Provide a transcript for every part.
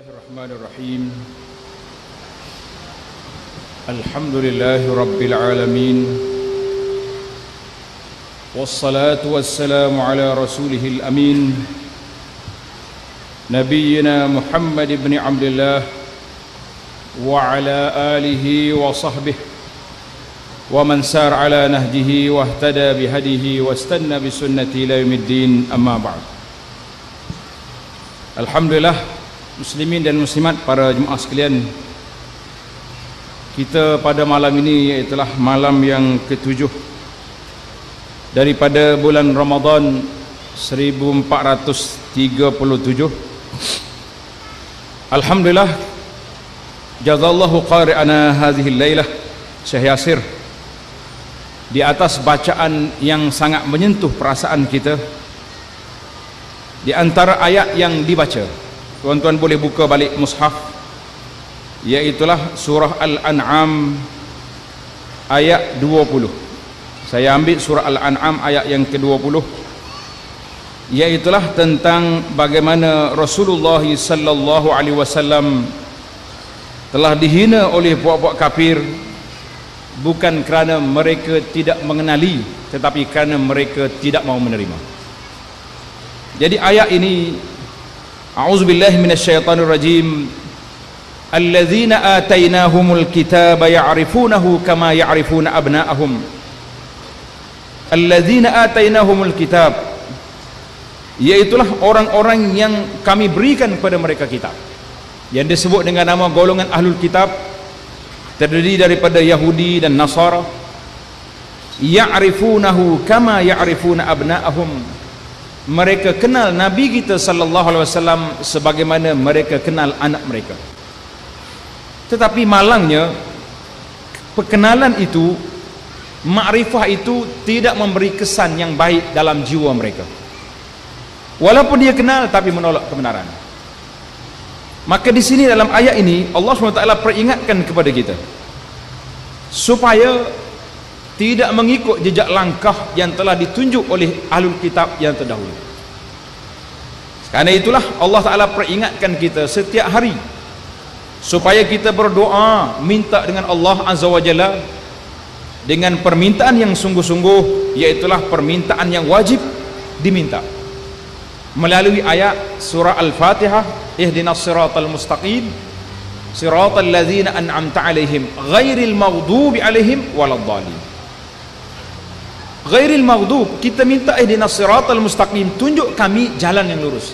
Bismillahirrahmanirrahim. Alhamdulillahi Rabbil Alamin. Wassalatu wassalamu ala rasulihil amin, Nabiyyina Muhammad ibn Abdullah wa ala alihi wa sahbihi wa man sar ala nahjihi wa ihtada bihadihi wa istanna bisunnati ila yaumiddin, amma ba'd. Alhamdulillah, muslimin dan muslimat, para jemaah sekalian, kita pada malam ini ialah malam yang ke-7 daripada bulan Ramadan 1437. Alhamdulillah, jazallahu qari'ana hadhihi lailah Syekh Yasir di atas bacaan yang sangat menyentuh perasaan kita. Di antara ayat yang dibaca, tuan-tuan boleh buka balik mushaf, iaitulah surah Al-An'am ayat 20. Saya ambil surah Al-An'am ayat yang ke-20, iaitulah tentang bagaimana Rasulullah sallallahu alaihi wasallam telah dihina oleh puak-puak kafir, bukan kerana mereka tidak mengenali, tetapi kerana mereka tidak mau menerima. Jadi ayat ini, a'udzubillahi minasyaitonir rajim, alladzina atainahumul kitaba ya'rifunahu kama ya'rifuna abna'ahum. Alladzina atainahumul kitab, iaitulah orang-orang yang kami berikan kepada mereka kitab, yang disebut dengan nama golongan ahlul kitab, terdiri daripada Yahudi dan Nasara. Ya'rifunahu kama ya'rifuna abna'ahum, mereka kenal Nabi kita sallallahu alaihi wasallam sebagaimana mereka kenal anak mereka. Tetapi malangnya, perkenalan itu, makrifah itu tidak memberi kesan yang baik dalam jiwa mereka. Walaupun dia kenal tapi menolak kebenaran. Maka di sini dalam ayat ini Allah SWT peringatkan kepada kita supaya tidak mengikut jejak langkah yang telah ditunjuk oleh ahlul kitab yang terdahulu. Karena itulah Allah Ta'ala peringatkan kita setiap hari supaya kita berdoa, minta dengan Allah Azza wa Jalla dengan permintaan yang sungguh-sungguh, iaitulah permintaan yang wajib diminta melalui ayat surah Al-Fatihah, ihdinas siratal mustaqim siratal ladzina an'amta alaihim ghairil maghdubi alaihim waladdallin. Ghairil maghdub, kita minta ihdinas siratal mustaqim, tunjuk kami jalan yang lurus,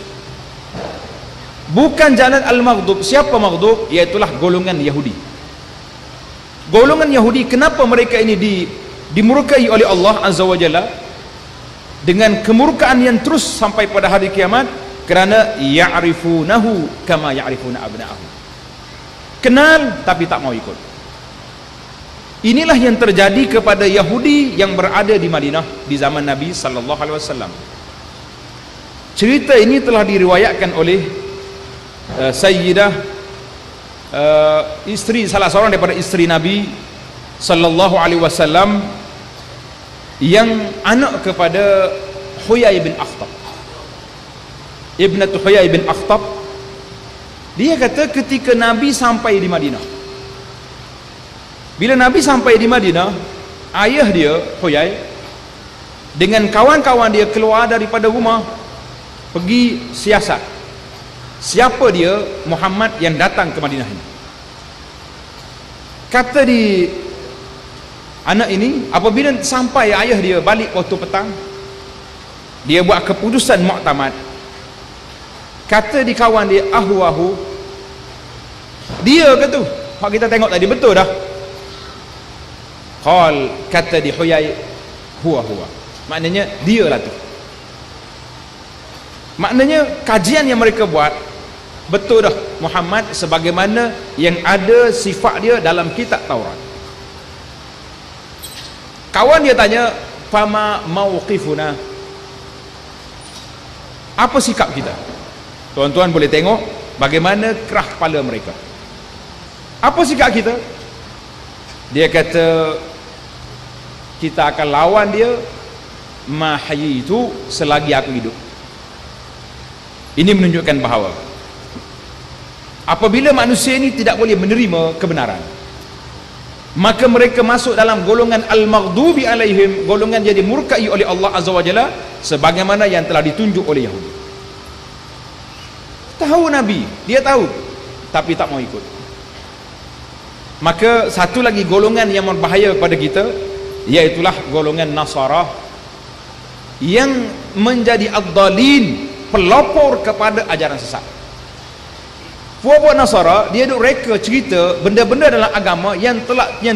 bukan jalan al-maghdub. Siapa maghdub? Iaitulah golongan Yahudi. Golongan Yahudi, kenapa mereka ini dimurkai oleh Allah Azza wa Jalla dengan kemurkaan yang terus sampai pada hari kiamat? Kerana ya'rifunahu kama ya'rifuna abna'ahum, kenal tapi tak mau ikut. Inilah yang terjadi kepada Yahudi yang berada di Madinah di zaman Nabi sallallahu alaihi wasallam. Cerita ini telah diriwayatkan oleh Sayyidah, isteri, salah seorang daripada isteri Nabi sallallahu alaihi wasallam, yang anak kepada Huyai bin Akhtab, ibnatu Huyai bin Akhtab. Dia kata ketika Nabi sampai di Madinah, bila Nabi sampai di Madinah, ayah dia, Huyai, dengan kawan-kawan dia keluar daripada rumah, pergi siasat. Siapa dia? Muhammad yang datang ke Madinah ini. Kata di anak ini, apabila sampai ayah dia balik waktu petang, dia buat keputusan muktamad. Kata di kawan dia, ahu, dia ke tu? Hak kita tengok tadi betul dah. Qal, kata di Huyai, huwa, maknanya dialah tu. Maknanya kajian yang mereka buat betul dah, Muhammad sebagaimana yang ada sifat dia dalam kitab Taurat. Kawan dia tanya, fama mauqifuna, apa sikap kita? Tuan-tuan boleh tengok bagaimana kerah kepala mereka. Apa sikap kita? Dia kata, kita akan lawan dia mahyi itu selagi aku hidup. Ini menunjukkan bahawa Apabila manusia ini tidak boleh menerima kebenaran, maka mereka masuk dalam golongan al-maghdubi alaihim, golongan jadi murkai oleh Allah Azza wa Jalla, sebagaimana yang telah ditunjuk oleh Yahudi. Tahu Nabi, dia tahu, tapi tak mau ikut. Maka satu lagi golongan yang berbahaya kepada kita, iaitulah golongan Nasara, yang menjadi ad-dhalin, pelopor kepada ajaran sesat. Puak-puak Nasara, dia duk reka cerita benda-benda dalam agama yang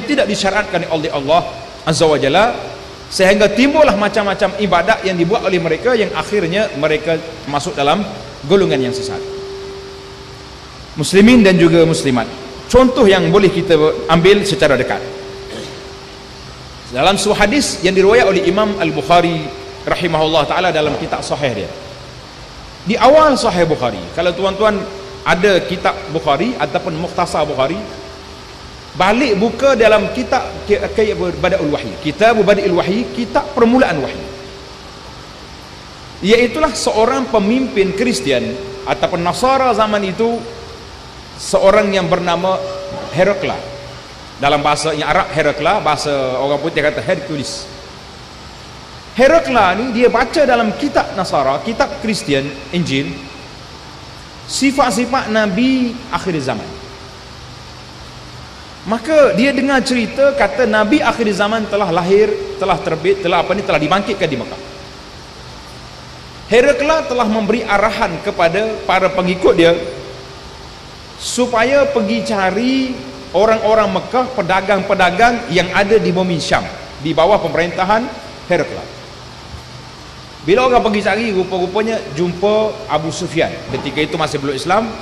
tidak disyariatkan oleh Allah Azza wa Jalla, sehingga timbullah macam-macam ibadat yang dibuat oleh mereka, yang akhirnya mereka masuk dalam golongan yang sesat. Muslimin dan juga muslimat, contoh yang boleh kita ambil secara dekat dalam sebuah hadis yang diriwayat oleh Imam Al-Bukhari rahimahullah ta'ala dalam kitab sahih dia. Di awal Sahih Bukhari, kalau tuan-tuan ada kitab Bukhari ataupun Mukhtasar Bukhari, balik buka dalam kitab Bada'ul Wahyi, kitab Bada'ul Wahyi, kitab permulaan wahyu, iaitulah seorang pemimpin Kristian ataupun Nasara zaman itu, seorang yang bernama Herakla. Dalam bahasa yang Arab Herakla, bahasa orang putih kata Hercules. Herakla ni dia baca dalam kitab Nasara, kitab Kristian, Injil, sifat-sifat Nabi akhir zaman. Maka dia dengar cerita kata Nabi akhir zaman telah lahir, telah terbit, telah dibangkitkan di Mekah. Herakla telah memberi arahan kepada para pengikut dia supaya pergi cari orang-orang Mekah, pedagang-pedagang yang ada di bumi Syam, di bawah pemerintahan Herakla. Bila orang pergi cari, rupa-rupanya jumpa Abu Sufyan, ketika itu masih belum Islam,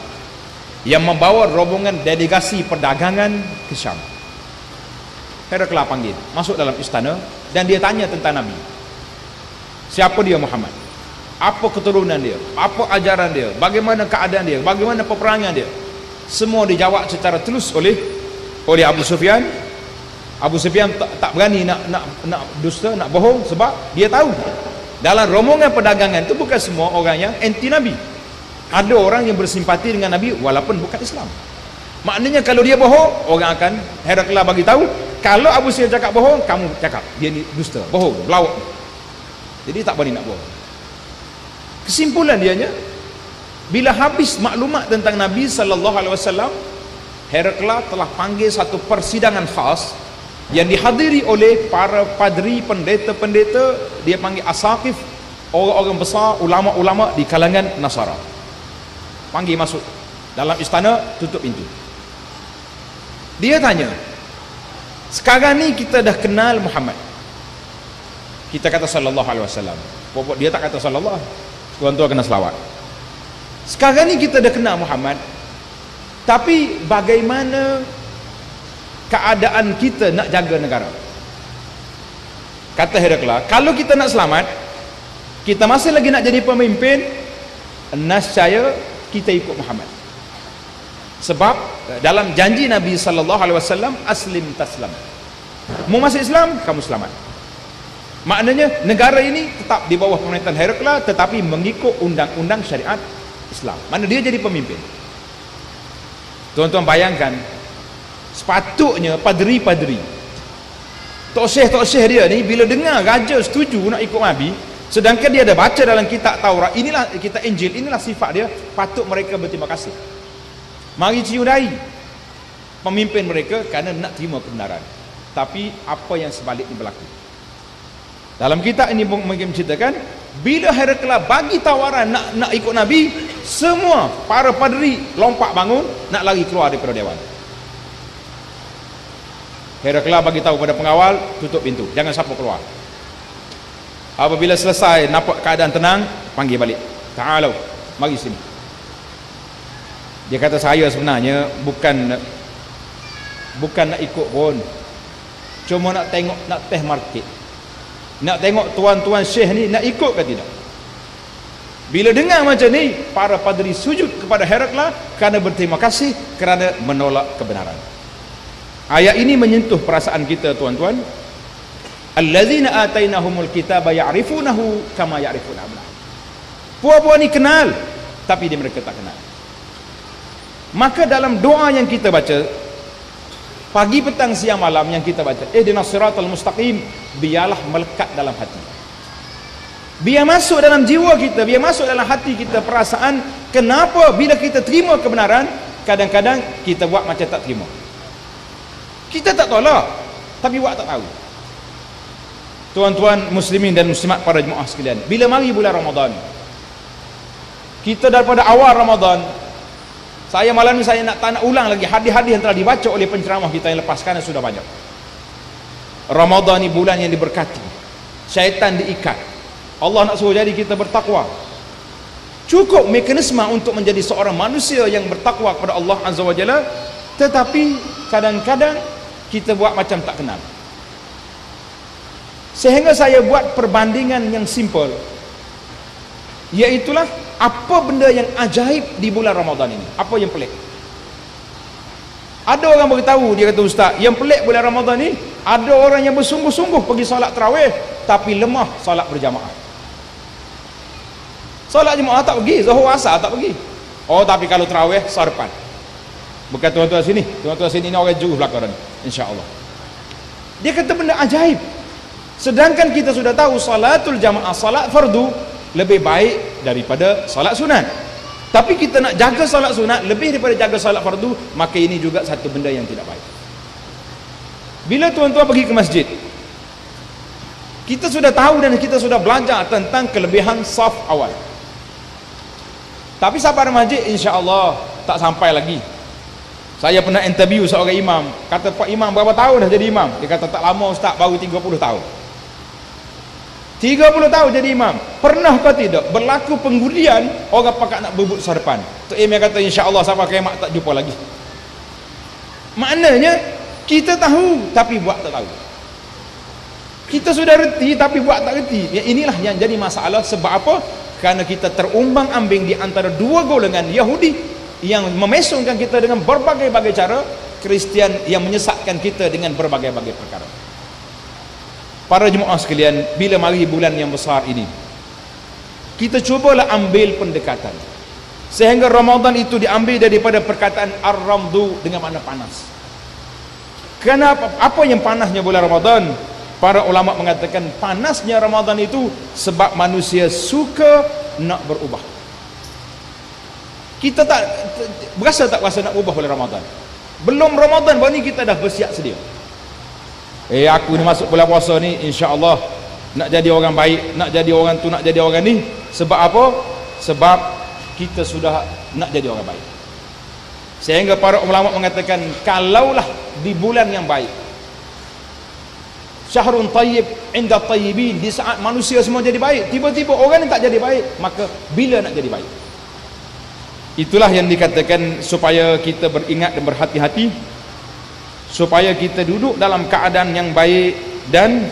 yang membawa rombongan delegasi perdagangan ke Syam. Herakla panggil, masuk dalam istana, dan dia tanya tentang Nabi. Siapa dia Muhammad? Apa keturunan dia? Apa ajaran dia? Bagaimana keadaan dia? Bagaimana peperangan dia? Semua dijawab secara telus oleh Abu Sufyan. Abu Sufyan tak berani nak dusta, nak bohong, sebab dia tahu dalam rombongan perdagangan itu bukan semua orang yang anti Nabi. Ada orang yang bersimpati dengan Nabi walaupun bukan Islam. Maknanya kalau dia bohong, orang akan Herakla bagi tahu. Kalau Abu Sufyan cakap bohong, kamu cakap dia ni dusta, bohong, pelawak. Jadi tak berani nak bohong. Kesimpulan dianya, bila habis maklumat tentang Nabi sallallahu alaihi wasallam, Herakla telah panggil satu persidangan khas yang dihadiri oleh para padri, pendeta-pendeta, dia panggil asaqif, orang-orang besar, ulama-ulama di kalangan Nasara. Panggil masuk dalam istana, tutup pintu. Dia tanya, sekarang ni kita dah kenal Muhammad, kita kata sallallahu alaihi wasallam. Dia tak kata sallallahu, tuan-tuan kena selawat. Sekarang ni kita dah kenal Muhammad, tapi bagaimana keadaan kita nak jaga negara? Kata Herakla, kalau kita nak selamat, kita masih lagi nak jadi pemimpin, nescaya kita ikut Muhammad. Sebab dalam janji Nabi sallallahu alaihi wasallam, aslim taslam, mu masuk Islam, kamu selamat. Maknanya negara ini tetap di bawah pemerintahan Herakla, tetapi mengikut undang-undang syariat Islam. Mana dia jadi pemimpin. Tuan-tuan bayangkan, sepatutnya padri-padri, tok syekh dia ni bila dengar raja setuju nak ikut Nabi, sedangkan dia ada baca dalam kitab Taurat, inilah kitab Injil, inilah sifat dia, patut mereka berterima kasih. Mari cium dahi pemimpin mereka kerana nak terima kebenaran. Tapi apa yang sebaliknya berlaku? Dalam kitab ini mungkin menceritakan, bila Herakla bagi tawaran nak ikut Nabi, semua para padri lompat bangun nak lari keluar daripada dewan. Herakla bagi tahu kepada pengawal, tutup pintu, jangan siapa keluar. Apabila selesai, nampak keadaan tenang, panggil balik. Ta'alau, mari sini. Dia kata, saya sebenarnya bukan nak ikut pun, cuma nak tengok, nak test market, nak tengok tuan-tuan syekh ni nak ikut ke tidak. Bila dengar macam ni, para padri sujud kepada Herakla kerana berterima kasih, kerana menolak kebenaran. Ayat ini menyentuh perasaan kita, tuan-tuan. Allazina atainahumul kitaba ya'rifunahu kama ya'rifuna abna'ahum. Puak-puak ni kenal, tapi dia mereka tak kenal. Maka dalam doa yang kita baca pagi, petang, siang, malam yang kita baca, ihdinas siratal mustaqim, biarlah melekat dalam hati, biar masuk dalam jiwa kita, biar masuk dalam hati kita perasaan kenapa bila kita terima kebenaran, kadang-kadang kita buat macam tak terima. Kita tak tolak, tapi buat tak tahu. Tuan-tuan muslimin dan muslimat, para jemaah sekalian, bila mari bulan Ramadan, kita daripada awal Ramadan, saya malam ni saya tak nak ulang lagi hadis-hadis yang telah dibaca oleh penceramah kita yang lepas, kerana sudah banyak. Ramadan ni bulan yang diberkati, syaitan diikat, Allah nak suruh jadi kita bertakwa. Cukup mekanisme untuk menjadi seorang manusia yang bertakwa kepada Allah Azza wa Jalla, tetapi kadang-kadang kita buat macam tak kenal. Sehingga saya buat perbandingan yang simple, iaitulah apa benda yang ajaib di bulan Ramadan ini, apa yang pelik. Ada orang beritahu, dia kata, ustaz, yang pelik bulan Ramadan ni, ada orang yang bersungguh-sungguh pergi solat tarawih tapi lemah solat berjamaah. Solat jemaah tak pergi, zuhur asar tak pergi. Oh, tapi kalau tarawih sarpan. Bukan tuan-tuan sini ni orang jauh belakang ni, insya-Allah. Dia kata benda ajaib. Sedangkan kita sudah tahu salatul jamaah, salat fardu lebih baik daripada salat sunat. Tapi kita nak jaga salat sunat lebih daripada jaga salat fardu, maka ini juga satu benda yang tidak baik. Bila tuan-tuan pergi ke masjid, kita sudah tahu dan kita sudah belajar tentang kelebihan saf awal. Tapi sahabat masjid insya-Allah tak sampai lagi. Saya pernah interview seorang imam, kata, Pak Imam berapa tahun dah jadi imam? Dia kata, tak lama ustaz, baru 30 tahun. 30 tahun jadi imam. Pernahkah tidak berlaku pengundian orang pakat nak berebut sarpan? Tok Im yang kata, insya-Allah sampai kiamat tak jumpa lagi. Maknanya kita tahu tapi buat tak tahu. Kita sudah reti tapi buat tak reti. Ya, inilah yang jadi masalah. Sebab apa? Kerana kita terumbang-ambing di antara dua golongan, Yahudi yang memesongkan kita dengan berbagai-bagai cara, Kristian yang menyesatkan kita dengan berbagai-bagai perkara. Para jemaah sekalian, bila mari bulan yang besar ini, kita cubalah ambil pendekatan sehingga Ramadan itu diambil daripada perkataan ar-ramdu dengan makna panas. Kenapa? Apa yang panasnya bulan Ramadan? Para ulama mengatakan panasnya Ramadan itu sebab manusia suka nak berubah. Kita tak berasa nak ubah bulan Ramadan. Belum Ramadan baru ni kita dah bersiap sedia. Aku ni masuk bulan puasa ni, insya-Allah nak jadi orang baik, nak jadi orang tu, nak jadi orang ni. Sebab apa? Sebab kita sudah nak jadi orang baik. Sehingga para ulama mengatakan, kalaulah di bulan yang baik, syahrun tayyib inda tayyibin, di saat manusia semua jadi baik, tiba-tiba orang yang tak jadi baik, maka bila nak jadi baik? Itulah yang dikatakan supaya kita beringat dan berhati-hati, supaya kita duduk dalam keadaan yang baik dan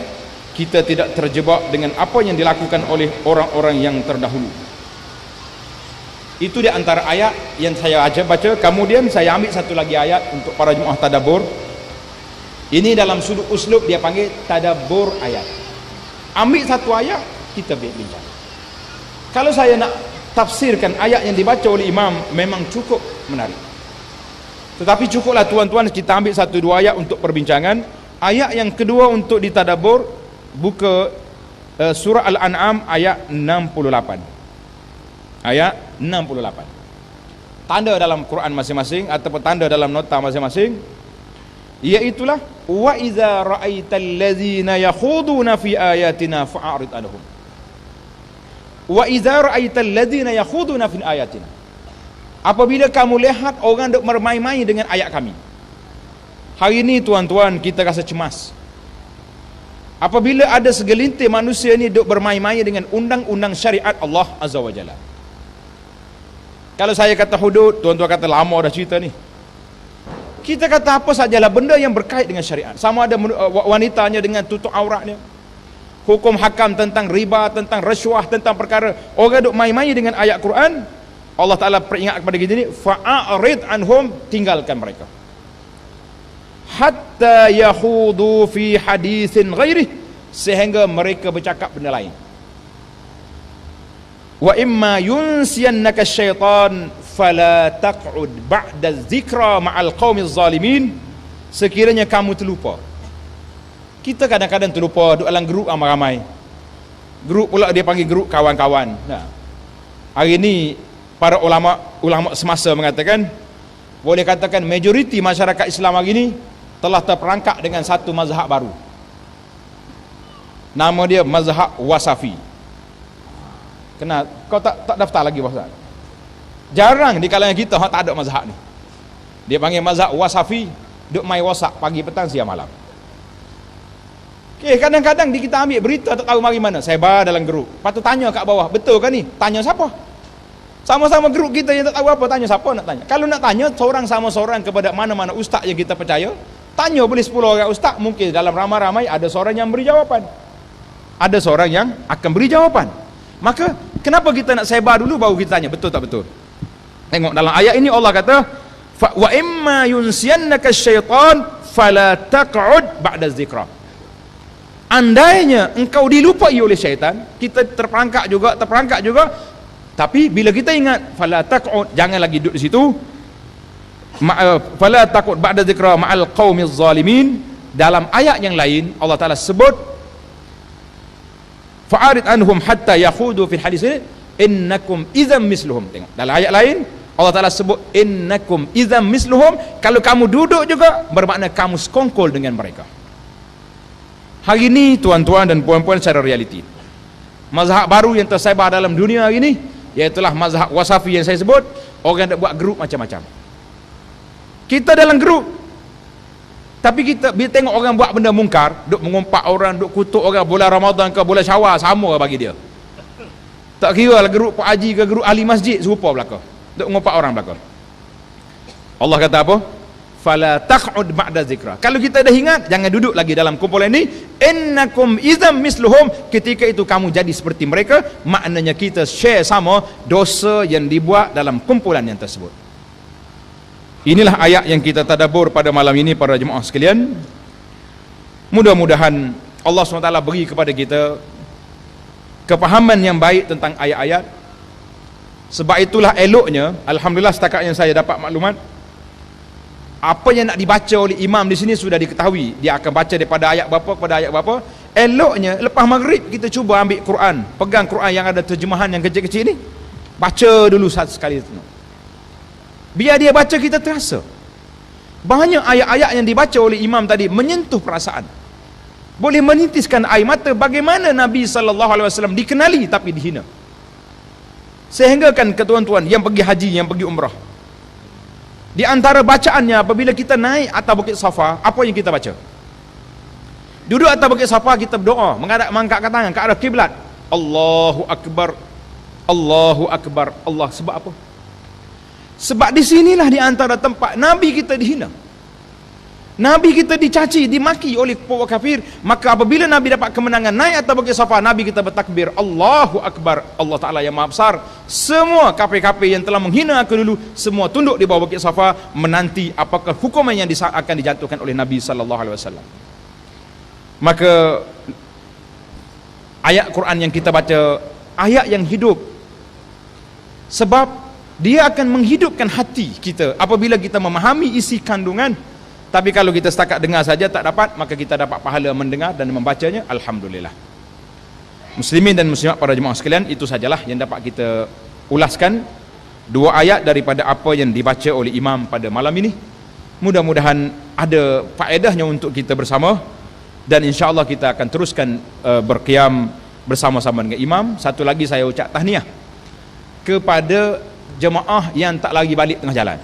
kita tidak terjebak dengan apa yang dilakukan oleh orang-orang yang terdahulu. Itu di antara ayat yang saya baca. Kemudian saya ambil satu lagi ayat untuk para jemaah tadabbur. Ini dalam sudut uslub dia panggil tadabbur ayat. Ambil satu ayat, kita bincang. Kalau saya nak tafsirkan ayat yang dibaca oleh imam, memang cukup menarik. Tetapi cukuplah tuan-tuan kita ambil satu dua ayat untuk perbincangan. Ayat yang kedua untuk ditadabbur, buka surah Al-An'am ayat 68. Ayat 68. Tanda dalam Quran masing-masing ataupun tanda dalam nota masing-masing, iaitulah wa idza ra'aital ladzina yakhuduna fi ayatina fa'arid anhum. Wa idza ra'aital ladzina yakhuduna fi ayatina, apabila kamu lihat orang duk bermain-main dengan ayat kami. Hari ini tuan-tuan kita rasa cemas apabila ada segelintir manusia ni duk bermain-main dengan undang-undang syariat Allah Azza wa Jalla. Kalau saya kata hudud, tuan-tuan kata lama dah cerita ni. Kita kata apa sajalah benda yang berkait dengan syariat, sama ada wanitanya dengan tutup auratnya, hukum hakam tentang riba, tentang rasuah, tentang perkara orang duk main-main dengan ayat Quran. Allah Ta'ala peringat kepada kita ni, fa'arid anhum, tinggalkan mereka, hatta yahudu fi hadithin ghairih, sehingga mereka bercakap benda lain. Wa imma yunsiyannaka syaitan fala taq'ud ba'da dzikra ma'al qaumiz zalimin. Sekiranya kamu terlupa. Kita kadang-kadang terlupa duduk dalam grup ramai-ramai. Grup pula dia panggil grup kawan-kawan. Nah, hari ni para ulama semasa mengatakan, boleh katakan majoriti masyarakat Islam hari ni telah terperangkap dengan satu mazhab baru. Nama dia mazhab Wasafi. Kenal? Kau tak daftar lagi Ustaz? Jarang di kalangan kita tak ada mazhab ni. Dia panggil mazhab Wasafi, duk main WhatsApp pagi petang siang malam. Kadang-kadang kita ambil berita tak tahu mari mana, sebar dalam grup. Lepas tu tanya kat bawah, betul ke ni? Tanya siapa? Sama-sama grup kita yang tak tahu apa, tanya siapa nak tanya? Kalau nak tanya seorang sama seorang kepada mana-mana ustaz yang kita percaya, tanya boleh 10 orang ustaz, mungkin dalam ramai-ramai ada seorang yang beri jawapan. Ada seorang yang akan beri jawapan. Maka kenapa kita nak sebar dulu baru kita tanya betul tak betul? Tengok dalam ayat ini Allah kata, wa imma yunsiyannaka syaitan fala taq'ud ba'da dzikra. Andainya engkau dilupai oleh syaitan, kita terperangkap juga, tapi bila kita ingat fala taq'ud, jangan lagi duduk di situ. Fala taq'ud ba'da dzikra ma'al qaumiz zalimin. Dalam ayat yang lain Allah Taala sebut fa'arid anhum hatta yakhudu fil hadis innakum idzam misluhum. Tengok dalam ayat lain Allah Taala sebut innakum idzam misluhum. Kalau kamu duduk juga bermakna kamu sekongkol dengan mereka. Hari ini tuan-tuan dan puan-puan secara realiti, mazhab baru yang tersebar dalam dunia hari ini iaitulah mazhab Wasafi yang saya sebut. Orang nak buat grup macam-macam. Kita dalam grup, tapi kita bila tengok orang buat benda mungkar, duk mengumpat orang, duk kutuk orang bulan Ramadan ke bulan Syawal, sama bagi dia. Tak kira lah grup Pak Haji ke grup ahli masjid, serupa belaka. Duk mengumpat orang belaka. Allah kata apa? Fala taq'ud ba'da zikra. Kalau kita dah ingat, jangan duduk lagi dalam kumpulan ini. Innakum idzam misluhum. Ketika itu kamu jadi seperti mereka, maknanya kita share sama dosa yang dibuat dalam kumpulan yang tersebut. Inilah ayat yang kita tadabbur pada malam ini para jemaah sekalian. Mudah-mudahan Allah SWT beri kepada kita kepahaman yang baik tentang ayat-ayat. Sebab itulah eloknya, alhamdulillah setakat yang saya dapat maklumat, apa yang nak dibaca oleh imam di sini sudah diketahui. Dia akan baca daripada ayat berapa kepada ayat berapa. Eloknya lepas maghrib kita cuba ambil Quran, pegang Quran yang ada terjemahan yang kecil-kecil ni, baca dulu satu sekali. Biar dia baca kita terasa. Banyak ayat-ayat yang dibaca oleh imam tadi menyentuh perasaan. Boleh menitiskan air mata bagaimana Nabi SAW dikenali tapi dihina. Sehingga kan ke tuan-tuan yang pergi haji, yang pergi umrah, di antara bacaannya apabila kita naik atas Bukit Safa, apa yang kita baca? Duduk atas Bukit Safa kita berdoa, mengangkat tangan ke arah kiblat. Allahu Akbar, Allahu Akbar, Allah. Sebab apa? Sebab di sinilah di antara tempat Nabi kita dihina. Nabi kita dicaci, dimaki oleh kaum kafir. Maka apabila Nabi dapat kemenangan naik atas Bukit Safa, Nabi kita bertakbir Allahu Akbar, Allah Ta'ala yang maha besar. Semua kafir-kafir yang telah menghina aku dulu, semua tunduk di bawah Bukit Safa menanti apakah hukuman yang akan dijatuhkan oleh Nabi SAW. Maka ayat Quran yang kita baca, ayat yang hidup. Sebab dia akan menghidupkan hati kita apabila kita memahami isi kandungan. Tapi kalau kita setakat dengar saja tak dapat, maka kita dapat pahala mendengar dan membacanya. Alhamdulillah. Muslimin dan muslimat para jemaah sekalian, itu sajalah yang dapat kita ulaskan, 2 ayat daripada apa yang dibaca oleh imam pada malam ini. Mudah-mudahan ada faedahnya untuk kita bersama, dan insya-Allah kita akan teruskan berqiyam bersama-sama dengan imam. Satu lagi saya ucap tahniah kepada jemaah yang tak lari balik tengah jalan.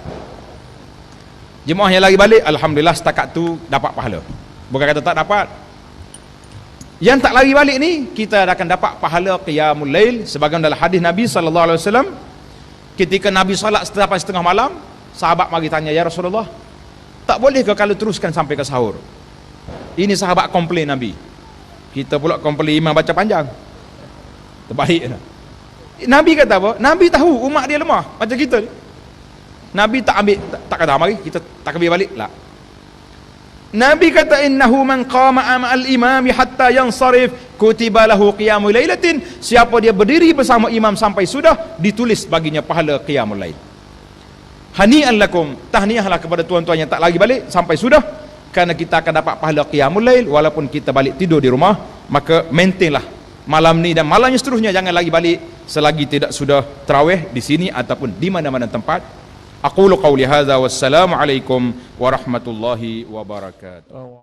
Jemaah yang lari balik, alhamdulillah setakat tu dapat pahala. Bukan kata tak dapat. Yang tak lari balik ni, kita akan dapat pahala qiyamul lail sebagaimana dalam hadis Nabi SAW. Ketika Nabi salat sampai setengah malam, sahabat mari tanya, ya Rasulullah, tak boleh ke kalau teruskan sampai ke sahur? Ini sahabat komplain Nabi. Kita pula komplain imam baca panjang. Terbalik. Nabi kata apa? Nabi tahu umat dia lemah macam kita ni. Nabi tak ambil, tak kata mari kita takbir balik lah. Nabi kata innahu man qama ma'al imami hatta yansarif kutiba lahu qiyamul lailatin. Siapa dia berdiri bersama imam sampai sudah, ditulis baginya pahala qiyamul lail. hani'an lakum, tahniahlah kepada tuan-tuan yang tak lagi balik sampai sudah, kerana kita akan dapat pahala qiyamul lail walaupun kita balik tidur di rumah. Maka maintainlah malam ni dan malamnya seterusnya, jangan lagi balik selagi tidak sudah tarawih di sini ataupun di mana-mana tempat. Aqulu qawli hadza wassalamu alaikum warahmatullahi wabarakatuh.